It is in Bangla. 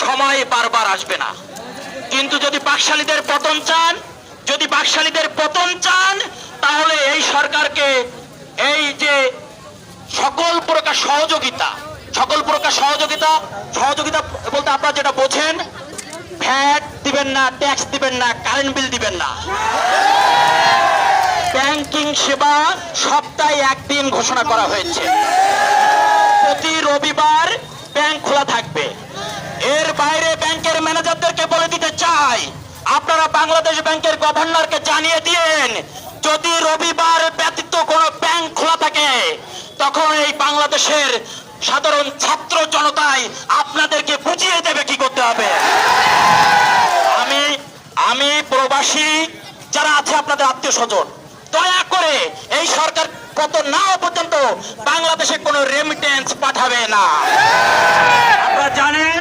সময় বারবার আসবে না। কিন্তু যদি বাকশালীদের পতন চান তাহলে এই সরকারকে এই যে সকল প্রকার সহযোগিতা বলতে আপনারা যেটা বোঝেন, ভ্যাট দিবেন না, ট্যাক্স দিবেন না, কারেন্ট বিল দিবেন না, ব্যাংকিং সেবা সপ্তাহে একদিন ঘোষণা করা হয়েছে, প্রতি রবিবার ব্যাংক খোলা থাকবে। এর বাইরে ব্যাংকের ম্যানেজারদেরকে বলে দিতে চাই, আপনারা বাংলাদেশ ব্যাংকের গভর্নরকে জানিয়ে দিন, যদি রবিবার ব্যতীত কোনো ব্যাংক খোলা থাকে তখন এই বাংলাদেশের সাধারণ ছাত্র জনতাই আপনাদেরকে বুঝিয়ে দেবে কি করতে হবে। আমি প্রবাসী যারা আছে আপনাদের আত্মীয় স্বজন, দয়া করে এই সরকার পতন না হওয়া পর্যন্ত বাংলাদেশে কোনো রেমিটেন্স পাঠাবে না। আপনারা জানেন